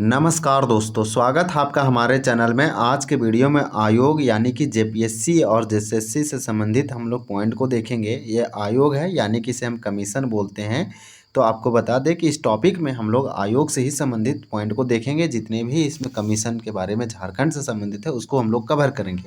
नमस्कार दोस्तों, स्वागत है आपका हमारे चैनल में। आज के वीडियो में आयोग यानी कि जेपीएससी और जेएसएससी से संबंधित हम लोग पॉइंट को देखेंगे। ये आयोग है यानी कि इसे हम कमीशन बोलते हैं। तो आपको बता दें कि इस टॉपिक में हम लोग आयोग से ही संबंधित पॉइंट को देखेंगे। जितने भी इसमें कमीशन के बारे में झारखंड से संबंधित है उसको हम लोग कवर करेंगे।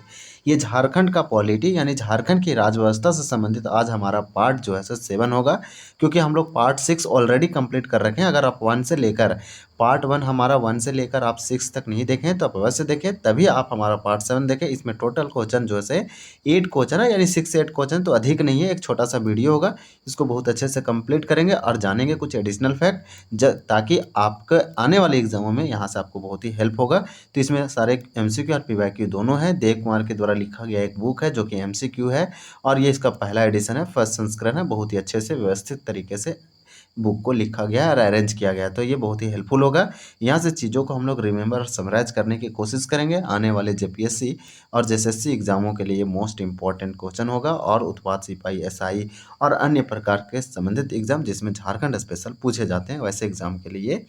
ये झारखंड का पॉलिटी यानी झारखंड की राज्य व्यवस्था से संबंधित आज हमारा पार्ट जो है 7 होगा, क्योंकि हम लोग पार्ट 6 ऑलरेडी कंप्लीट कर रखे हैं। अगर आप 1 से लेकर पार्ट 1 हमारा 1 से लेकर आप 6 तक नहीं देखें तो आप अवश्य देखें, तभी आप हमारा पार्ट 7 देखें। इसमें टोटल क्वेश्चन जो है 8 क्वेश्चन है, यानी 6 से 8 क्वेश्चन, तो अधिक नहीं है। एक छोटा सा वीडियो होगा, इसको बहुत अच्छे से कंप्लीट करेंगे और जानेंगे कुछ एडिशनल फैक्ट, ताकि आपके आने वाले एग्जामों में यहाँ से आपको बहुत ही हेल्प होगा। तो इसमें सारे एमसीक्यू और पीवाईक्यू दोनों है। देव कुमार के द्वारा लिखा गया एक बुक है जो कि एमसीक्यू है, और ये इसका पहला एडिशन है, फर्स्ट संस्करण है। बहुत ही अच्छे से व्यवस्थित तरीके से बुक को लिखा गया है और अरेंज किया गया है, तो ये बहुत ही हेल्पफुल होगा। यहाँ से चीज़ों को हम लोग रिमेंबर और समराइज करने की कोशिश करेंगे। आने वाले जेपीएससी और जेएसएससी एग्जामों के लिए मोस्ट इंपॉर्टेंट क्वेश्चन होगा, और उत्पाद सिपाही, एसआई और अन्य प्रकार के संबंधित एग्जाम जिसमें झारखंड स्पेशल पूछे जाते हैं, वैसे एग्जाम के लिए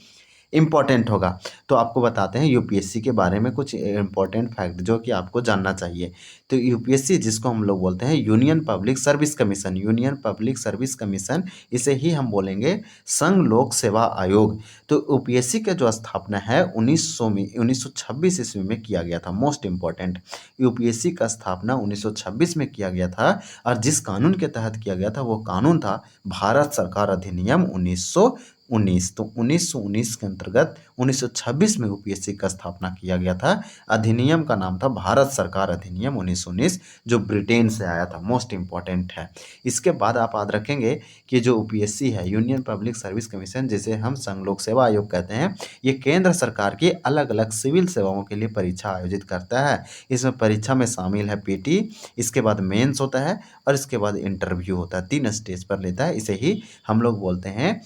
इम्पॉर्टेंट होगा। तो आपको बताते हैं यूपीएससी के बारे में कुछ इम्पॉर्टेंट फैक्ट जो कि आपको जानना चाहिए। तो यूपीएससी जिसको हम लोग बोलते हैं union public service commission, union public service commission, इसे ही हम बोलेंगे संघ लोक सेवा आयोग। तो यूपीएससी का जो स्थापना है 1926 ईस्वी में किया गया था। मोस्ट इम्पॉर्टेंट, यूपीएससी का स्थापना 1926 में किया गया था, और जिस कानून के तहत किया गया था वो कानून था भारत सरकार अधिनियम 1919। तो 1919 के अंतर्गत 1926 में यूपीएससी का स्थापना किया गया था। अधिनियम का नाम था भारत सरकार अधिनियम 1919, जो ब्रिटेन से आया था। मोस्ट इंपॉर्टेंट है। इसके बाद आप याद रखेंगे कि जो यूपीएससी है यूनियन पब्लिक सर्विस कमीशन, जिसे हम संघ लोक सेवा आयोग कहते हैं, ये केंद्र सरकार की अलग अलग सिविल सेवाओं के लिए परीक्षा आयोजित करता है। इसमें परीक्षा में शामिल है पीटी, इसके बाद मेंस होता है, और इसके बाद इंटरव्यू होता है। 3 स्टेज पर लेता है। इसे ही हम लोग बोलते हैं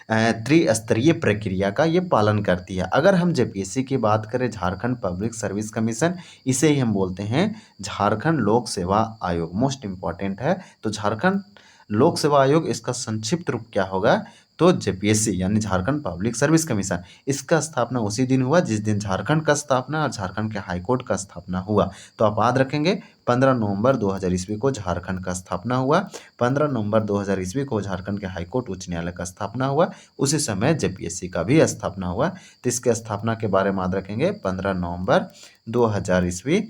त्रिस्तरीय प्रक्रिया का ये पालन करती है। अगर हम जेपीएससी की बात करें, झारखंड पब्लिक सर्विस कमीशन, इसे ही हम बोलते हैं झारखंड लोक सेवा आयोग। मोस्ट इंपॉर्टेंट है। तो झारखंड लोक सेवा आयोग, इसका संक्षिप्त रूप क्या होगा? तो जेपीएससी यानी झारखंड पब्लिक सर्विस कमीशन। इसका स्थापना उसी दिन हुआ जिस दिन झारखंड का स्थापना और झारखंड के हाईकोर्ट का स्थापना हुआ। तो आप याद रखेंगे 15 नवंबर 2000 ईस्वी को झारखंड का स्थापना हुआ। 15 नवंबर 2000 ईस्वी को झारखंड के हाईकोर्ट उच्च न्यायालय का स्थापना हुआ। उसी समय जेपीएससी का भी स्थापना हुआ। तो इसके स्थापना के बारे में याद रखेंगे, 15 नवंबर 2000 ईस्वी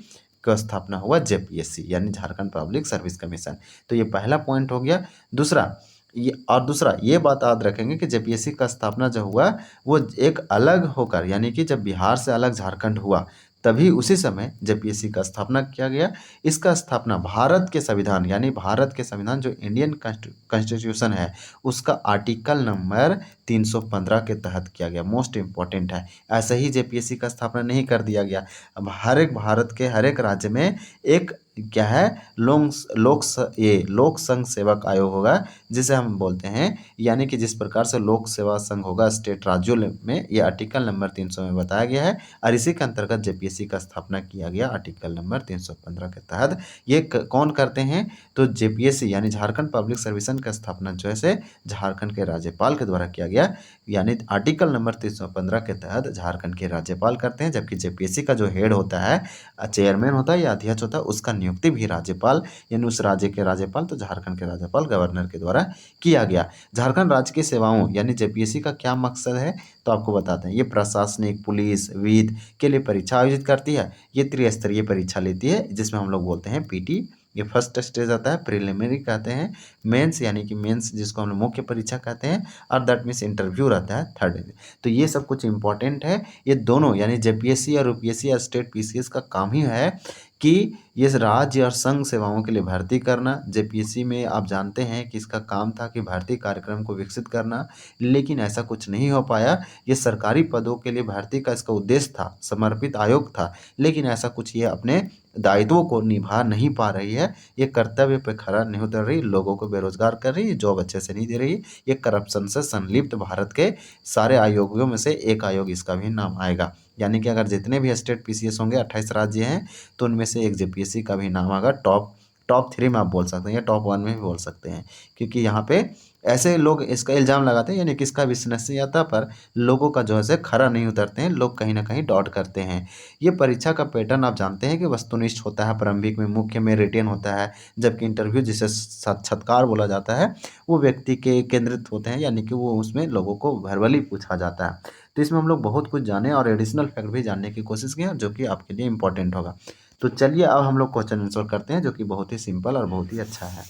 का स्थापना हुआ जेपीएससी यानी झारखंड पब्लिक सर्विस कमीशन। तो ये पहला पॉइंट हो गया। दूसरा ये बात याद रखेंगे कि जेपीएससी का स्थापना जो हुआ वो एक अलग होकर, यानी कि जब बिहार से अलग झारखंड हुआ तभी उसी समय जेपीएससी का स्थापना किया गया। इसका स्थापना भारत के संविधान, यानी भारत के संविधान जो इंडियन कॉन्स्टिट्यूशन है, उसका आर्टिकल नंबर 315 के तहत किया गया। मोस्ट इंपॉर्टेंट है। ऐसे ही जेपीएससी का स्थापना नहीं कर दिया गया। अब भारत के हर एक राज्य में एक क्या है, लोक संघ सेवक आयोग होगा, जिसे हम बोलते हैं, यानी कि जिस प्रकार से लोक सेवा संघ होगा स्टेट राज्यों में, ये आर्टिकल नंबर 300 में बताया गया है, और इसी के अंतर्गत जेपीएससी का स्थापना किया गया आर्टिकल नंबर 315 के तहत। ये कौन करते हैं? तो जेपीएससी यानी झारखंड पब्लिक सर्विसन का स्थापना जो है झारखंड के राज्यपाल के द्वारा किया गया, यानी आर्टिकल नंबर 315 के तहत झारखंड के राज्यपाल करते हैं। जबकि जेपीएससी का जो हेड होता है, चेयरमैन होता है या अध्यक्ष होता है, उसका नियुक्ति भी राज्यपाल यानी उस राज्य के राज्यपाल, तो झारखंड के राज्यपाल गवर्नर के द्वारा किया गया। झारखंड राज्य की सेवाओं यानी जेपीएससी का क्या मकसद है, तो आपको बताते हैं। ये प्रशासनिक, पुलिस, वित्त के लिए परीक्षा आयोजित करती है। ये त्रिस्तरीय परीक्षा लेती है, जिसमें हम लोग बोलते हैं पीटी, ये फर्स्ट स्टेज आता है, प्रिलिमिनरी कहते हैं, मेंस यानी कि मेंस जिसको हम लोग मुख्य परीक्षा कहते हैं, और दैट मीन्स इंटरव्यू रहता है थर्ड। तो ये सब कुछ इंपॉर्टेंट है। ये दोनों यानी जेपीएससी और यूपीएससी या स्टेट पीसीएस का काम ही है कि ये राज्य और संघ सेवाओं के लिए भर्ती करना। जेपीएससी में आप जानते हैं कि इसका काम था कि भर्ती कार्यक्रम को विकसित करना, लेकिन ऐसा कुछ नहीं हो पाया। ये सरकारी पदों के लिए भर्ती का इसका उद्देश्य था, समर्पित आयोग था, लेकिन ऐसा कुछ ये अपने दायित्वों को निभा नहीं पा रही है। ये कर्तव्य पे खरा नहीं उतर रही, लोगों को बेरोजगार कर रही है, जॉब अच्छे से नहीं दे रही। ये करप्शन से संलिप्त भारत के सारे आयोगों में से एक आयोग इसका भी नाम आएगा। यानी कि अगर जितने भी स्टेट पीसीएस होंगे, 28 राज्य हैं, तो उनमें से एक जेपीएससी का भी नाम आएगा टॉप टॉप 3 में आप बोल सकते हैं या टॉप 1 में भी बोल सकते हैं, क्योंकि यहाँ पे ऐसे लोग इसका इल्ज़ाम लगाते हैं, यानी कि इसका विश्वसनीयता पर लोगों का जो है से खरा नहीं उतरते हैं, लोग कहीं ना कहीं डाउट करते हैं। ये परीक्षा का पैटर्न आप जानते हैं कि वस्तुनिष्ठ होता है, प्रारंभिक में, मुख्य में रिटेन होता है, जबकि इंटरव्यू जिसे साक्षात्कार बोला जाता है वो व्यक्ति के केंद्रित होते हैं, यानी कि वो उसमें लोगों को वर्बली पूछा जाता है। तो इसमें हम लोग बहुत कुछ जाने और एडिशनल फैक्ट भी जानने की कोशिश किए जो कि आपके लिए इंपॉर्टेंट होगा। तो चलिए अब हम लोग क्वेश्चन आंसर करते हैं, जो कि बहुत ही सिंपल और बहुत ही अच्छा है।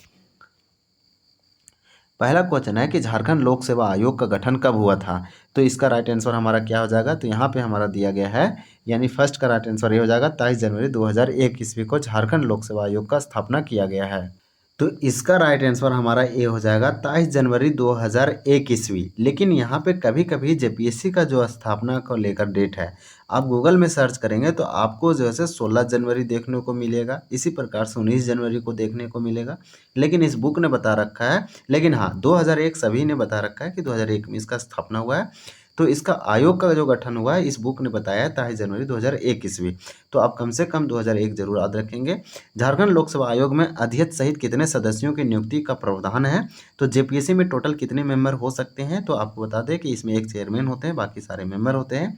पहला क्वेश्चन है कि झारखंड लोक सेवा आयोग का गठन कब हुआ था? तो इसका राइट आंसर हमारा क्या हो जाएगा? तो यहाँ पे हमारा दिया गया है, यानी फर्स्ट का राइट आंसर ये हो जाएगा, 23 जनवरी 2001 ईस्वी को झारखंड लोक सेवा आयोग का स्थापना किया गया है। तो इसका राइट आंसर हमारा ए हो जाएगा, 23 जनवरी 2001 ईस्वी। लेकिन यहाँ पे कभी कभी जेपीएससी का जो स्थापना को लेकर डेट है, आप गूगल में सर्च करेंगे तो आपको जो है 16 जनवरी देखने को मिलेगा, इसी प्रकार से 19 जनवरी को देखने को मिलेगा। लेकिन इस बुक ने बता रखा है, लेकिन हाँ 2001 सभी ने बता रखा है कि 2001 में इसका स्थापना हुआ है। तो इसका आयोग का जो गठन हुआ है इस बुक ने बताया है 23 जनवरी 2001 ईस्वी। तो आप कम से कम 2001 जरूर याद रखेंगे। झारखंड लोक सेवा आयोग में अध्यक्ष सहित कितने सदस्यों की नियुक्ति का प्रावधान है? तो जेपीएससी में टोटल कितने मेंबर हो सकते हैं? तो आपको बता दें कि इसमें एक चेयरमैन होते हैं, बाकी सारे मेंबर होते हैं।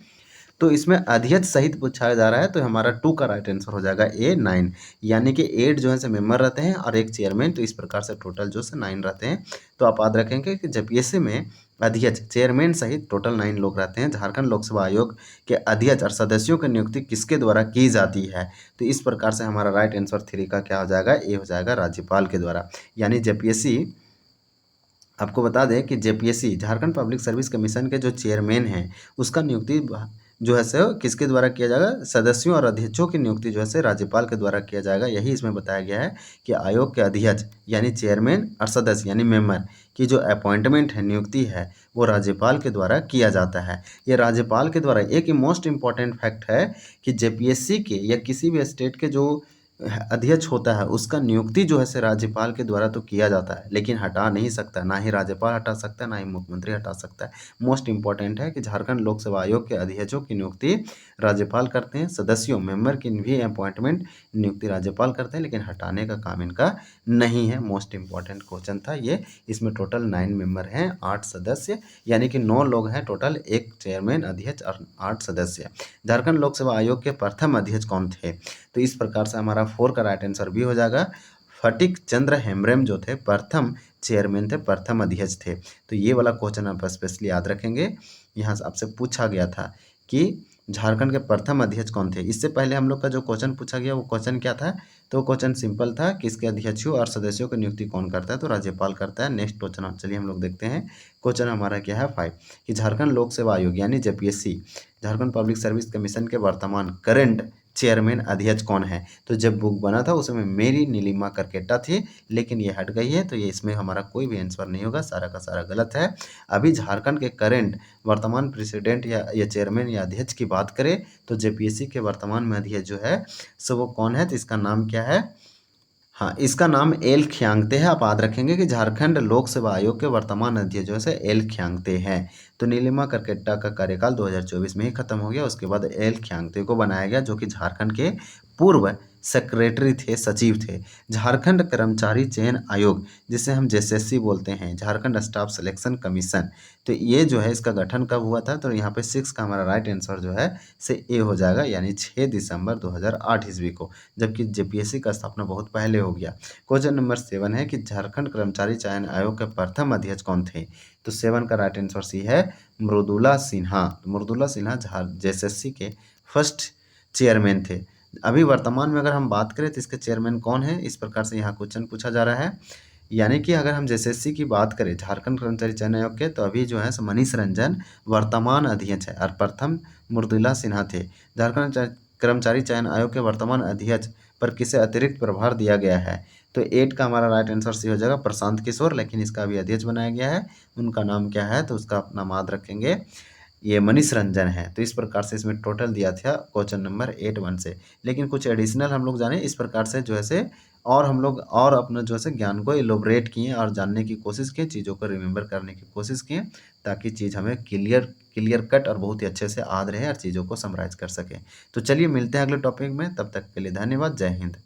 तो इसमें अध्यक्ष सहित पूछा जा रहा है, तो हमारा 2 का राइट आंसर हो जाएगा ए 9, यानी कि 8 जो है से मेंबर रहते हैं और एक चेयरमैन, तो इस प्रकार से टोटल जो से 9 रहते हैं। तो आप याद रखेंगे कि जेपीएससी में अध्यक्ष, चेयरमैन सहित टोटल 9 लोग रहते हैं। झारखंड लोक सेवा आयोग के अध्यक्ष और सदस्यों की नियुक्ति किसके द्वारा की जाती है? तो इस प्रकार से हमारा राइट आंसर 3 का क्या हो जाएगा? ए हो जाएगा, राज्यपाल के द्वारा। यानी जेपीएससी, आपको बता दें कि JPSC Jharkhand public service commission के जो चेयरमैन हैं उसका नियुक्ति जो है सो किसके द्वारा किया जाएगा? सदस्यों और अध्यक्षों की नियुक्ति जो है से राज्यपाल के द्वारा किया जाएगा। यही इसमें बताया गया है कि आयोग के अध्यक्ष यानी चेयरमैन और सदस्य यानी मेंबर की जो अपॉइंटमेंट है, नियुक्ति है, वो राज्यपाल के द्वारा किया जाता है। ये राज्यपाल के द्वारा। एक मोस्ट इम्पॉर्टेंट फैक्ट है कि जेपीएससी के या किसी भी स्टेट के जो अध्यक्ष होता है उसका नियुक्ति जो है से राज्यपाल के द्वारा तो किया जाता है, लेकिन हटा नहीं सकता, ना ही राज्यपाल हटा सकता है, ना ही मुख्यमंत्री हटा सकता है। मोस्ट इंपॉर्टेंट है कि झारखंड लोक सेवा आयोग के अध्यक्षों की नियुक्ति राज्यपाल करते हैं, सदस्यों मेंबर की भी अपॉइंटमेंट नियुक्ति राज्यपाल करते हैं, लेकिन हटाने का काम इनका नहीं है। मोस्ट इंपॉर्टेंट क्वेश्चन था ये। इसमें टोटल 9 मेंबर हैं, 8 सदस्य, यानी कि 9 लोग हैं टोटल, एक चेयरमैन, अध्यक्ष और 8 सदस्य। झारखंड लोक सेवा आयोग के प्रथम अध्यक्ष कौन थे? तो इस प्रकार से हमारा 4 का राइट आंसर भी हो जाएगा। फटिक चंद्र हेम्ब्रम जो थे प्रथम चेयरमैन थे, प्रथम अध्यक्ष थे। तो ये वाला क्वेश्चन आप स्पेशली याद रखेंगे। यहाँ से आपसे पूछा गया था कि झारखंड के प्रथम अध्यक्ष कौन थे। इससे पहले हम लोग का जो क्वेश्चन पूछा गया वो क्वेश्चन क्या था? तो क्वेश्चन सिंपल था कि इसके अध्यक्षों और सदस्यों की नियुक्ति कौन करता है? तो राज्यपाल करता है। नेक्स्ट क्वेश्चन चलिए हम लोग देखते हैं। क्वेश्चन हमारा क्या है 5 कि झारखंड लोक सेवा आयोग यानी JPSC, Jharkhand public service commission के वर्तमान करंट चेयरमैन अध्यक्ष कौन है? तो जब बुक बना था उसमें मेरी नीलिमा करकेटा थी, लेकिन ये हट गई है, तो ये इसमें हमारा कोई भी आंसर नहीं होगा, सारा का सारा गलत है। अभी झारखंड के करंट वर्तमान प्रेसिडेंट या चेयरमैन या अध्यक्ष की बात करें तो जेपीएससी के वर्तमान में अध्यक्ष जो है सो वो कौन है? तो इसका नाम क्या है? हाँ, इसका नाम एल खियांगते है। आप याद रखेंगे कि झारखंड लोक सेवा आयोग के वर्तमान अध्यक्ष जो है एल खियांगते हैं। तो नीलिमा करकेट्टा का कार्यकाल 2024 में ही खत्म हो गया, उसके बाद एल खियांगते को बनाया गया, जो कि झारखंड के पूर्व सेक्रेटरी थे, सचिव थे। झारखंड कर्मचारी चयन आयोग, जिसे हम जेएसएससी बोलते हैं, झारखंड स्टाफ सिलेक्शन कमीशन, तो ये जो है इसका गठन कब हुआ था? तो यहाँ पे 6 का हमारा राइट आंसर जो है से ए हो जाएगा, यानी 6 दिसंबर 2008 ईस्वी को, जबकि जेपीएससी का स्थापना बहुत पहले हो गया। क्वेश्चन नंबर 7 है कि झारखंड कर्मचारी चयन आयोग के प्रथम अध्यक्ष कौन थे? तो 7 का राइट आंसर सी है, मृदुला सिन्हा। मृदुला सिन्हा जेएसएससी के फर्स्ट चेयरमैन थे। अभी वर्तमान में अगर हम बात करें तो इसके चेयरमैन कौन है, इस प्रकार से यहाँ क्वेश्चन पूछा जा रहा है। यानी कि अगर हम जेएसएससी की बात करें झारखंड कर्मचारी चयन आयोग के, तो अभी जो है मनीष रंजन वर्तमान अध्यक्ष है और प्रथम मृदुला सिन्हा थे। झारखंड कर्मचारी चयन आयोग के वर्तमान अध्यक्ष पर किसे अतिरिक्त प्रभार दिया गया है? तो 8 का हमारा राइट आंसर सी हो जाएगा, प्रशांत किशोर, लेकिन इसका अभी अध्यक्ष बनाया गया है। उनका नाम क्या है? तो उसका अपना याद रखेंगे, ये मनीष रंजन है। तो इस प्रकार से इसमें टोटल दिया था क्वेश्चन नंबर 8 से। लेकिन कुछ एडिशनल हम लोग जाने, इस प्रकार से जो है से और हम लोग और अपना जो है ज्ञान को एलोबरेट किए और जानने की कोशिश किए, चीज़ों को रिमेंबर करने की कोशिश किए, ताकि चीज़ हमें क्लियर कट और बहुत ही अच्छे से याद रहे और चीज़ों को समराइज कर सकें। तो चलिए मिलते हैं अगले टॉपिक में, तब तक के लिए धन्यवाद। जय हिंद।